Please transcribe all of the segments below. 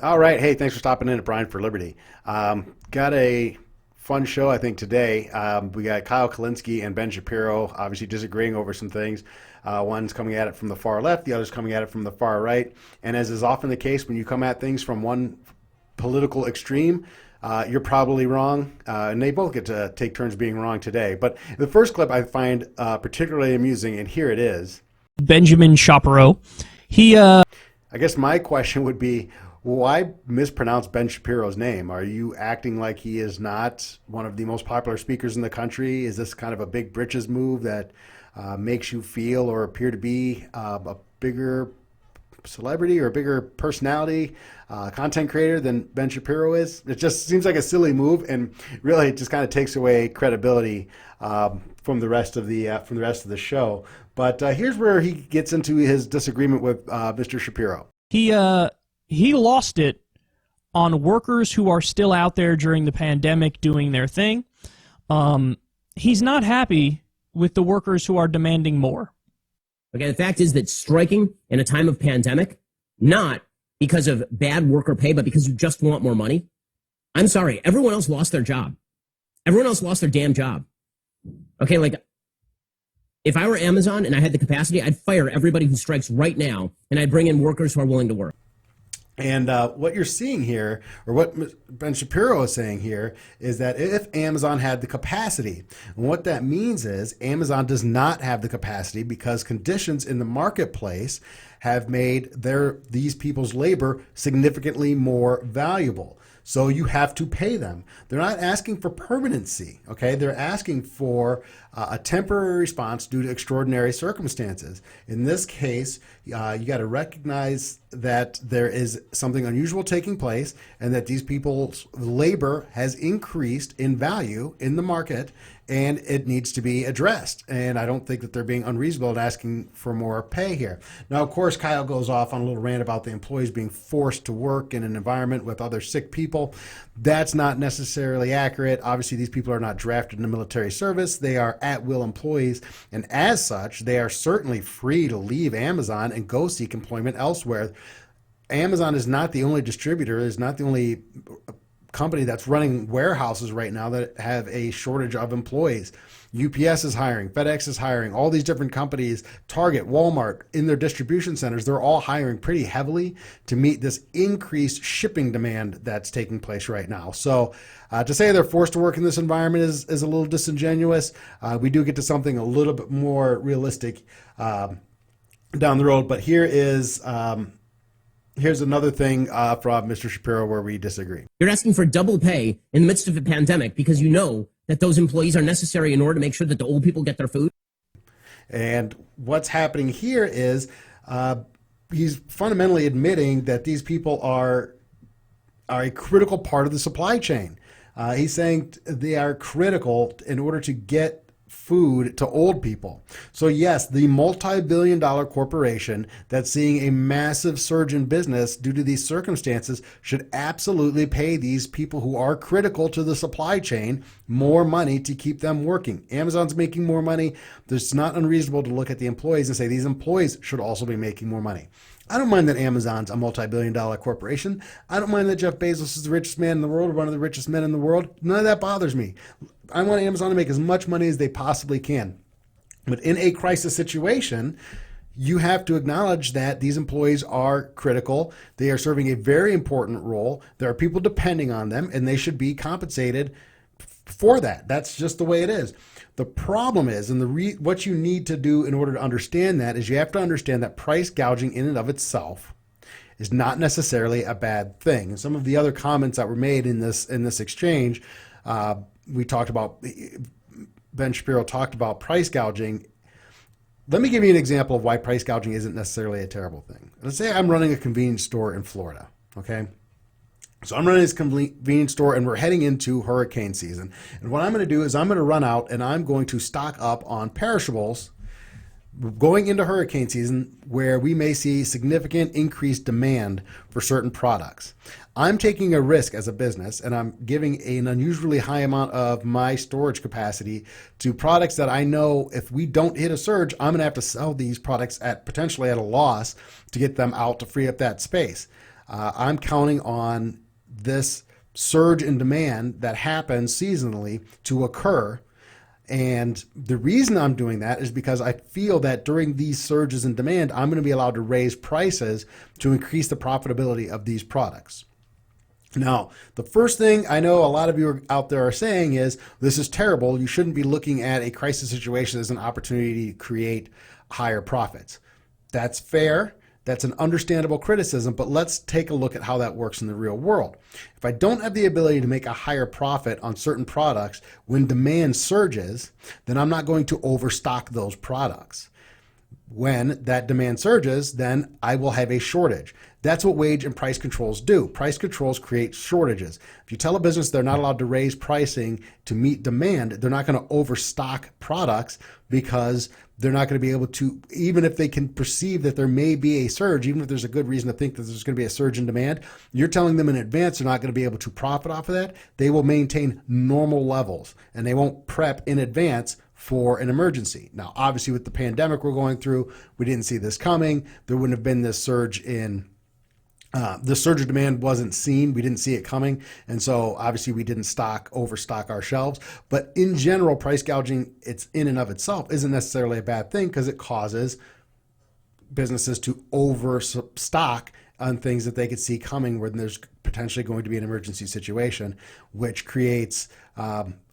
All right. Hey, thanks for stopping in at Brian for Liberty. Got a fun show, I think, today. We got Kyle Kulinski and Ben Shapiro obviously disagreeing over some things. One's coming at it from the far left, the other's coming at it from the far right. And as is often the case, when you come at things from one political extreme, you're probably wrong. And they both get to take turns being wrong today. But the first clip I find particularly amusing, and here it is. Benjamin Shapiro. He I guess my question would be, why mispronounce Ben Shapiro's name? Are you acting like he is not one of the most popular speakers in the country? Is this kind of a big britches move that makes you feel or appear to be a bigger celebrity or a bigger personality, content creator than Ben Shapiro is? It just seems like a silly move, and really it just kind of takes away credibility from the rest of the show. But here's where he gets into his disagreement with Mr. Shapiro. he lost it on workers who are still out there during the pandemic doing their thing. He's not happy with the workers who are demanding more. Okay, the fact is that striking in a time of pandemic, not because of bad worker pay, but because you just want more money. I'm sorry, everyone else lost their job. Everyone else lost their damn job. Okay, like, if I were Amazon and I had the capacity, I'd fire everybody who strikes right now, and I'd bring in workers who are willing to work. And what you're seeing here, or what Ben Shapiro is saying here, is that if Amazon had the capacity, and what that means is Amazon does not have the capacity because conditions in the marketplace have made these people's labor significantly more valuable. So you have to pay them. They're not asking for permanency, okay? They're asking for a temporary response due to extraordinary circumstances. In this case, you got to recognize that there is something unusual taking place and that these people's labor has increased in value in the market, and it needs to be addressed. And I don't think that they're being unreasonable in asking for more pay here. Now, of course, Kyle goes off on a little rant about the employees being forced to work in an environment with other sick people. That's not necessarily accurate. Obviously, these people are not drafted into military service. They are at-will employees, and as such, they are certainly free to leave Amazon and go seek employment elsewhere. Amazon is not the only distributor, is not the only company that's running warehouses right now that have a shortage of employees. UPS is hiring, FedEx is hiring, all these different companies, Target, Walmart, in their distribution centers, they're all hiring pretty heavily to meet this increased shipping demand that's taking place right now. So to say they're forced to work in this environment is a little disingenuous. We do get to something a little bit more realistic down the road, but here's another thing from Mr. Shapiro where we disagree. You're asking for double pay in the midst of a pandemic because you know that those employees are necessary in order to make sure that the old people get their food. And what's happening here is he's fundamentally admitting that these people are a critical part of the supply chain. He's saying they are critical in order to get food to old people. So yes, the multi-billion-dollar corporation that's seeing a massive surge in business due to these circumstances should absolutely pay these people who are critical to the supply chain more money to keep them working. Amazon's making more money. It's not unreasonable to look at the employees and say these employees should also be making more money. I don't mind that Amazon's a multi-billion-dollar corporation. I don't mind that Jeff Bezos is the richest man in the world, one of the richest men in the world. None of that bothers me. I want Amazon to make as much money as they possibly can. But in a crisis situation, you have to acknowledge that these employees are critical. They are serving a very important role. There are people depending on them, and they should be compensated for that. That's just the way it is. The problem is, and what you need to do in order to understand that is you have to understand that price gouging in and of itself is not necessarily a bad thing. And some of the other comments that were made in this exchange, we talked about, Ben Shapiro talked about price gouging. Let me give you an example of why price gouging isn't necessarily a terrible thing. Let's say I'm running a convenience store in Florida, okay? So I'm running this convenience store and we're heading into hurricane season. And what I'm going to do is I'm going to run out and I'm going to stock up on perishables going into hurricane season where we may see significant increased demand for certain products. I'm taking a risk as a business and I'm giving an unusually high amount of my storage capacity to products that I know if we don't hit a surge, I'm going to have to sell these products at potentially at a loss to get them out to free up that space. I'm counting on this surge in demand that happens seasonally to occur. And the reason I'm doing that is because I feel that during these surges in demand, I'm going to be allowed to raise prices to increase the profitability of these products. Now, the first thing I know a lot of you out there are saying is, this is terrible. You shouldn't be looking at a crisis situation as an opportunity to create higher profits. That's fair. That's an understandable criticism, but let's take a look at how that works in the real world. If I don't have the ability to make a higher profit on certain products when demand surges, then I'm not going to overstock those products. When that demand surges, then I will have a shortage. That's what wage and price controls do. Price controls create shortages. If you tell a business they're not allowed to raise pricing to meet demand, they're not going to overstock products, because they're not going to be able to, even if they can perceive that there may be a surge, even if there's a good reason to think that there's going to be a surge in demand, you're telling them in advance they're not going to be able to profit off of that. They will maintain normal levels, and they won't prep in advance for an emergency. Now, obviously, with the pandemic we're going through, we didn't see this coming. There wouldn't have been this surge in the surge of demand wasn't seen. We didn't see it coming. And so obviously we didn't overstock our shelves. But in general, price gouging, it's in and of itself isn't necessarily a bad thing, because it causes businesses to overstock on things that they could see coming when there's potentially going to be an emergency situation, which creates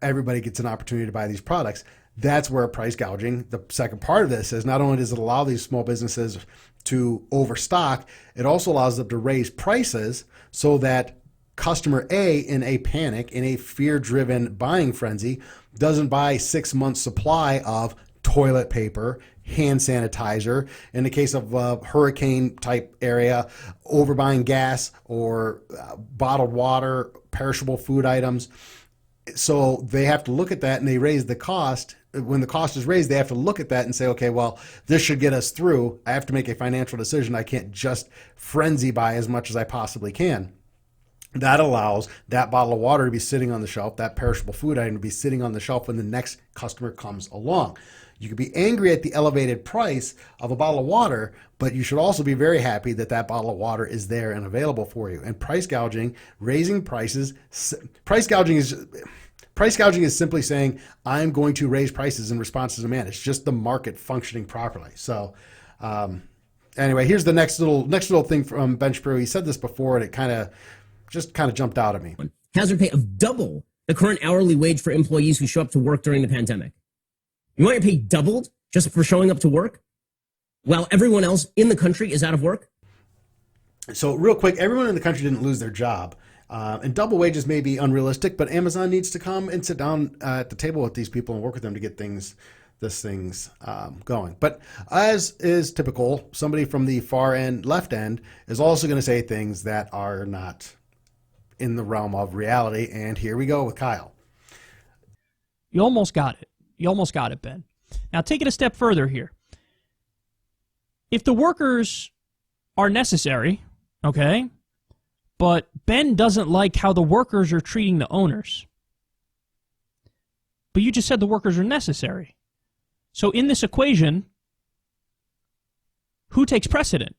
everybody gets an opportunity to buy these products. That's where price gouging, the second part of this, is not only does it allow these small businesses to overstock, it also allows them to raise prices so that customer A, in a panic, in a fear-driven buying frenzy, doesn't buy 6 months supply of toilet paper, hand sanitizer. In the case of a hurricane type area, overbuying gas or bottled water, perishable food items. So they have to look at that, and they raise the cost. When the cost is raised, they have to look at that and say, okay, well, this should get us through. I have to make a financial decision. I can't just frenzy buy as much as I possibly can. That allows that bottle of water to be sitting on the shelf, that perishable food item to be sitting on the shelf when the next customer comes along. You could be angry at the elevated price of a bottle of water, but you should also be very happy that that bottle of water is there and available for you. And price gouging, raising prices, price gouging is simply saying, I'm going to raise prices in response to demand. It's just the market functioning properly. So anyway, here's the next little thing from Ben Shapiro. He said this before, and it kind of jumped out at me. Hazard pay of double the current hourly wage for employees who show up to work during the pandemic. You want your pay doubled just for showing up to work while everyone else in the country is out of work? So real quick, everyone in the country didn't lose their job. And double wages may be unrealistic, but Amazon needs to come and sit down at the table with these people and work with them to get things going. But as is typical, somebody from the far end, left end, is also going to say things that are not in the realm of reality. And here we go with Kyle. You almost got it. You almost got it, Ben. Now take it a step further here. If the workers are necessary, okay, but Ben doesn't like how the workers are treating the owners. But you just said the workers are necessary. So in this equation, who takes precedent?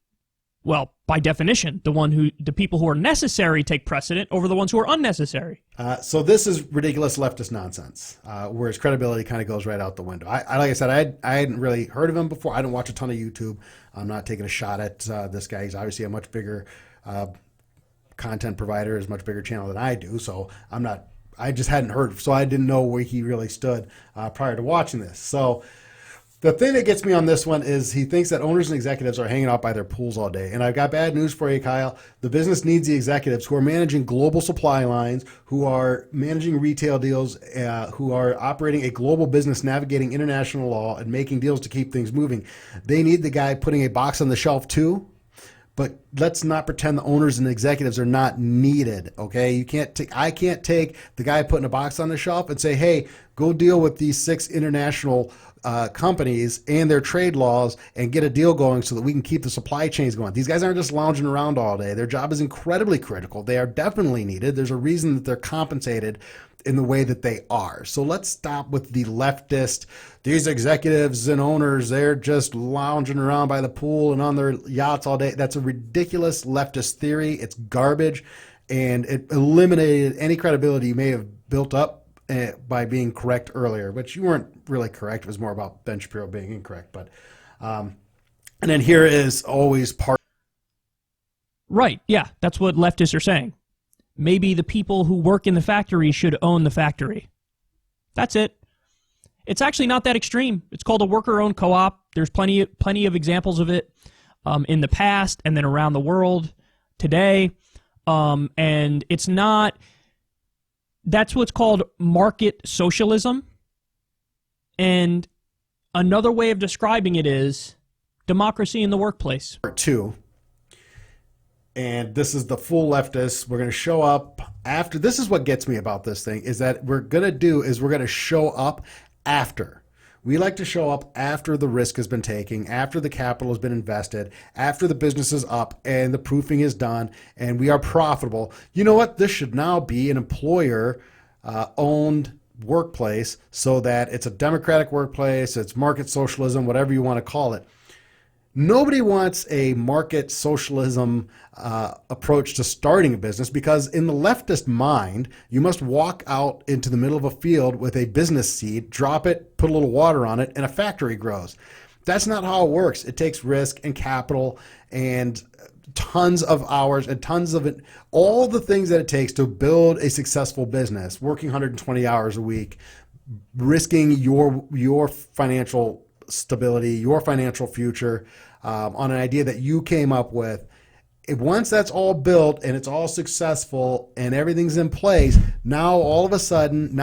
Well, by definition, the people who are necessary take precedent over the ones who are unnecessary. So this is ridiculous leftist nonsense, where his credibility kind of goes right out the window. Like I said, I hadn't really heard of him before. I don't watch a ton of YouTube. I'm not taking a shot at this guy. He's obviously a much bigger content provider, is a much bigger channel than I do. So I just hadn't heard, so I didn't know where he really stood prior to watching this. So the thing that gets me on this one is he thinks that owners and executives are hanging out by their pools all day. And I've got bad news for you, Kyle. The business needs the executives who are managing global supply lines, who are managing retail deals, who are operating a global business, navigating international law, and making deals to keep things moving. They need the guy putting a box on the shelf too. But let's not pretend the owners and executives are not needed, okay? I can't take the guy putting a box on the shelf and say, hey, go deal with these 6 international companies and their trade laws and get a deal going so that we can keep the supply chains going. These guys aren't just lounging around all day. Their job is incredibly critical. They are definitely needed. There's a reason that they're compensated in the way that they are. So let's stop with the leftist, these executives and owners, they're just lounging around by the pool and on their yachts all day. That's a ridiculous leftist theory. It's garbage, and it eliminated any credibility you may have built up by being correct earlier, but you weren't really correct. It was more about Ben Shapiro being incorrect. But and then here is always part. Right, yeah, that's what leftists are saying. Maybe the people who work in the factory should own the factory. That's it. It's actually not that extreme. It's called a worker-owned co-op. There's plenty of examples of it in the past and then around the world today. And it's not... That's what's called market socialism. And another way of describing it is democracy in the workplace. Part 2. And this is the full leftist. We're going to show up after. This is what gets me about this thing, is that we're going to show up after. We like to show up after the risk has been taken, after the capital has been invested, after the business is up and the proofing is done and we are profitable. You know what? This should now be an employer owned workplace, so that it's a democratic workplace, it's market socialism, whatever you want to call it. Nobody wants a market socialism approach to starting a business, because in the leftist mind, you must walk out into the middle of a field with a business seed, drop it, put a little water on it, and a factory grows. That's not how it works. It takes risk and capital and tons of hours and tons of it, all the things that it takes to build a successful business, working 120 hours a week, risking your financial stability, your financial future on an idea that you came up with. Once that's all built and it's all successful and everything's in place, now all of a sudden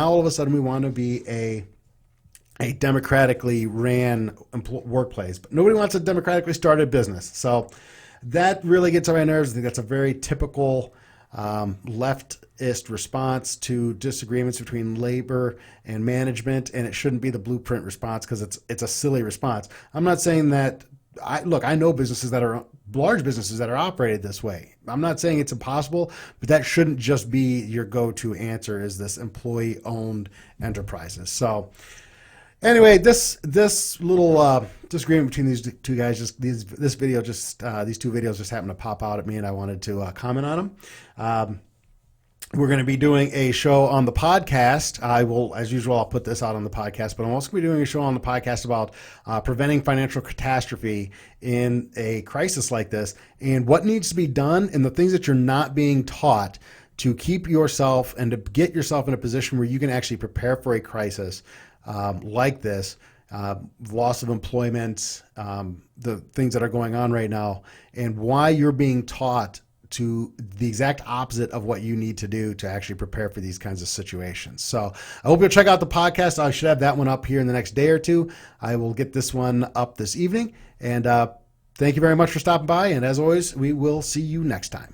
we want to be a democratically ran workplace. But nobody wants a democratically started business. So that really gets on my nerves. I think that's a very typical leftist response to disagreements between labor and management, and it shouldn't be the blueprint response, because it's a silly response. I'm not saying that. I know businesses that are large businesses that are operated this way. I'm not saying it's impossible, but that shouldn't just be your go-to answer, is this employee-owned enterprises. So anyway, this little disagreement between these two guys, these two videos just happened to pop out at me, and I wanted to comment on them. We're going to be doing a show on the podcast. As usual, I'll put this out on the podcast, but I'm also going to be doing a show on the podcast about preventing financial catastrophe in a crisis like this, and what needs to be done, and the things that you're not being taught to keep yourself and to get yourself in a position where you can actually prepare for a crisis like this, loss of employment, the things that are going on right now, and why you're being taught to the exact opposite of what you need to do to actually prepare for these kinds of situations. So I hope you'll check out the podcast. I should have that one up here in the next day or two. I will get this one up this evening. And thank you very much for stopping by. And as always, we will see you next time.